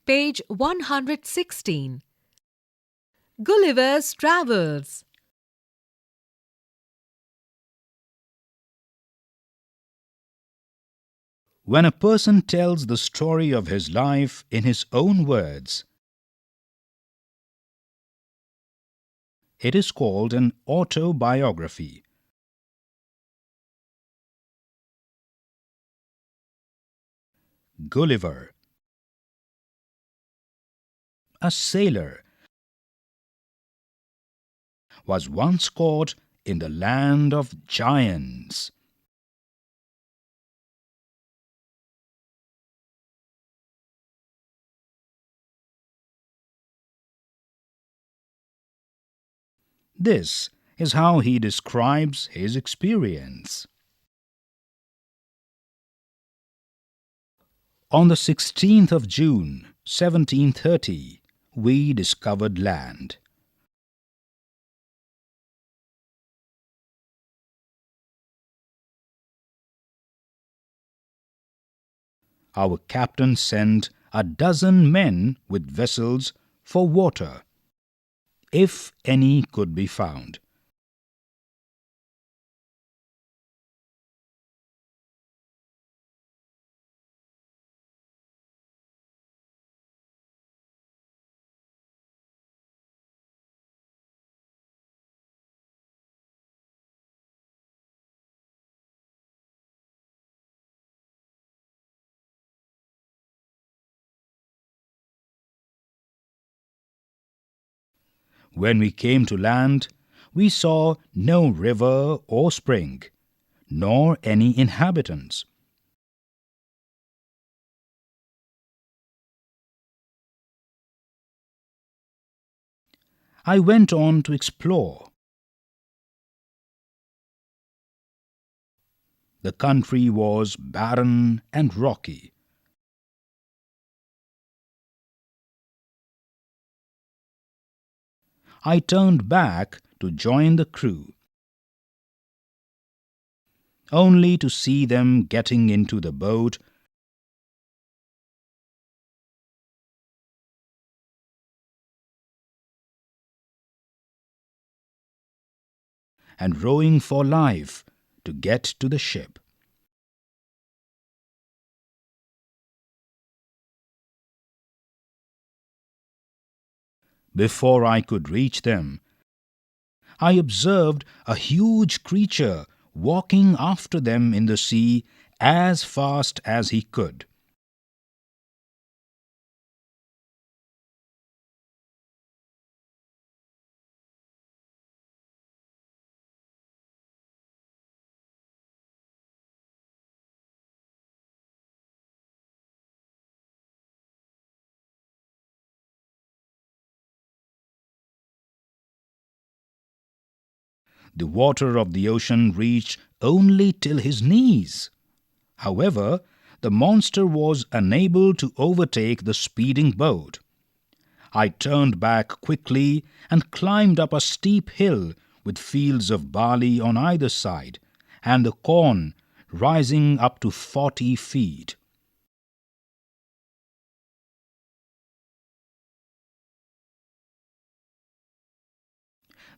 Page 116. Gulliver's Travels. When a person tells the story of his life in his own words, it is called an autobiography. Gulliver, a sailor, was once caught in the land of giants. This is how he describes his experience. On the 16th of June, 1730, we discovered land. Our captain sent a dozen men with vessels for water, if any could be found. When we came to land, we saw no river or spring, nor any inhabitants. I went on to explore. The country was barren and rocky. I turned back to join the crew, only to see them getting into the boat and rowing for life to get to the ship. Before I could reach them, I observed a huge creature walking after them in the sea as fast as he could. The water of the ocean reached only till his knees. However, the monster was unable to overtake the speeding boat. I turned back quickly and climbed up a steep hill with fields of barley on either side, and the corn rising up to 40 feet.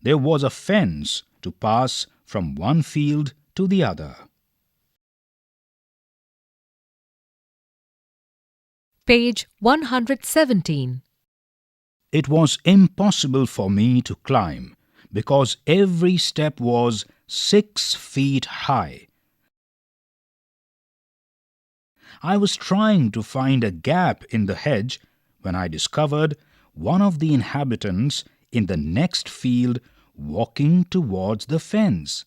There was a fence to pass from one field to the other. Page 117. It was impossible for me to climb because every step was 6 feet high. I was trying to find a gap in the hedge when I discovered one of the inhabitants in the next field walking towards the fence.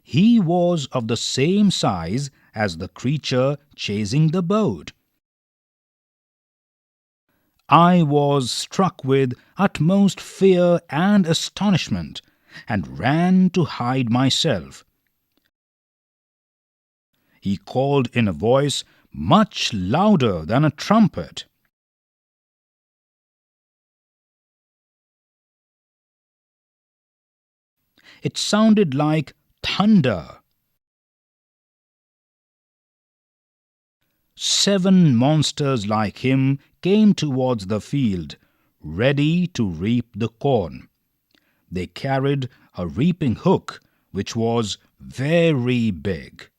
He was of the same size as the creature chasing the boat. I was struck with utmost fear and astonishment, and ran to hide myself. He called in a voice much louder than a trumpet. It sounded like thunder. 7 monsters like him came towards the field, ready to reap the corn. They carried a reaping hook, which was very big.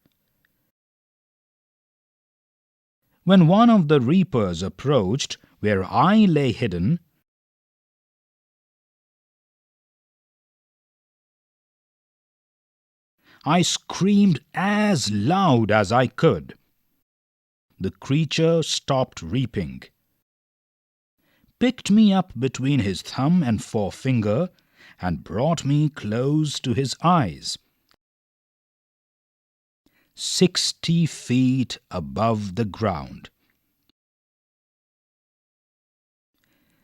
When one of the reapers approached where I lay hidden, I screamed as loud as I could. The creature stopped reaping, picked me up between his thumb and forefinger, and brought me close to his eyes, 60 feet above the ground.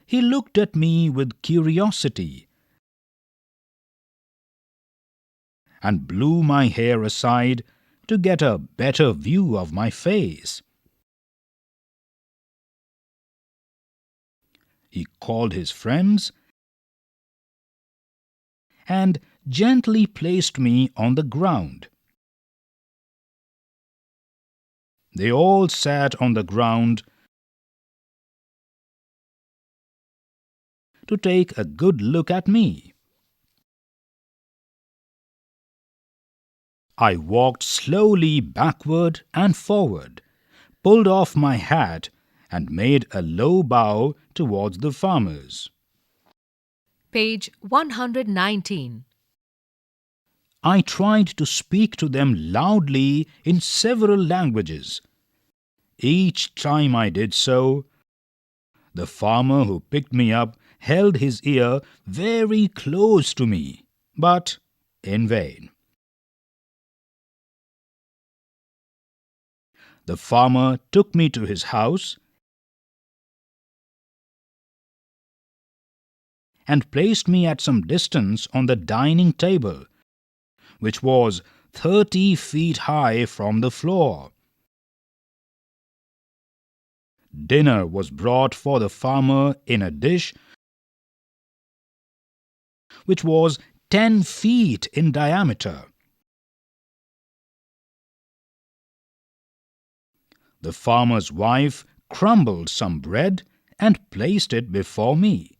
He looked at me with curiosity and blew my hair aside to get a better view of my face. He called his friends and gently placed me on the ground. They all sat on the ground to take a good look at me. I walked slowly backward and forward, pulled off my hat, and made a low bow towards the farmers. Page 119. I tried to speak to them loudly in several languages. Each time I did so, the farmer who picked me up held his ear very close to me, but in vain. The farmer took me to his house and placed me at some distance on the dining table, which was 30 feet high from the floor. Dinner was brought for the farmer in a dish which was 10 feet in diameter. The farmer's wife crumbled some bread and placed it before me.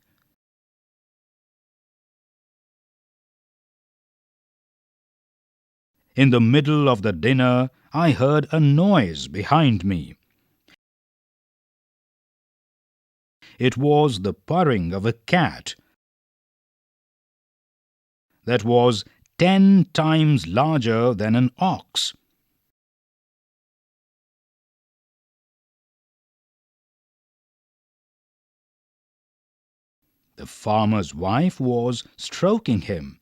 In the middle of the dinner, I heard a noise behind me. It was the purring of a cat that was 10 times larger than an ox. The farmer's wife was stroking him.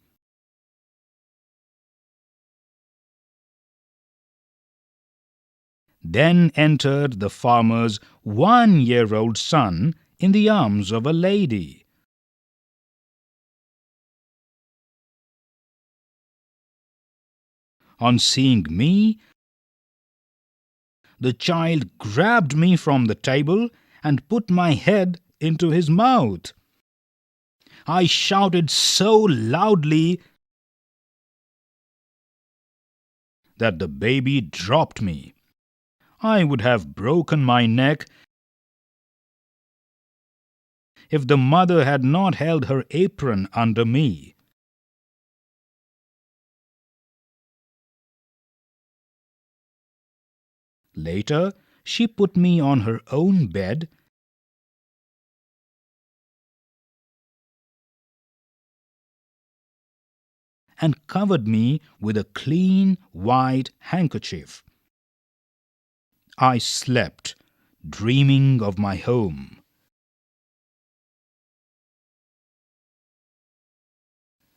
Then entered the farmer's 1-year-old son in the arms of a lady. On seeing me, the child grabbed me from the table and put my head into his mouth. I shouted so loudly that the baby dropped me. I would have broken my neck if the mother had not held her apron under me. Later, she put me on her own bed and covered me with a clean white handkerchief. I slept, dreaming of my home,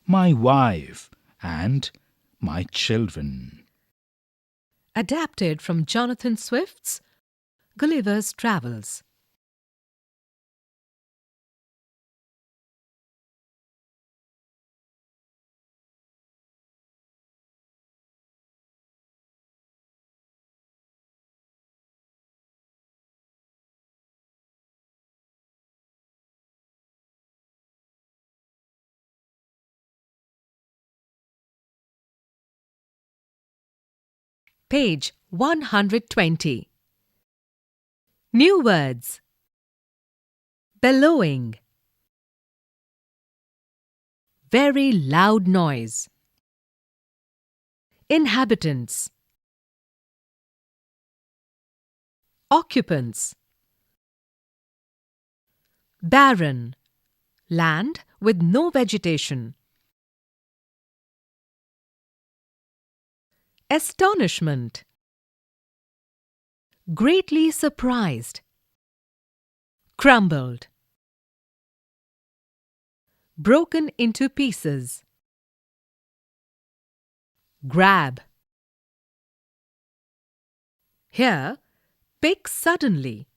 my wife, and my children. Adapted from Jonathan Swift's Gulliver's Travels. Page 120. New words. Bellowing. Very loud noise. Inhabitants. Occupants. Barren. Land with no vegetation. Astonishment. Greatly surprised. Crumbled. Broken into pieces. Grab. Here, pick suddenly.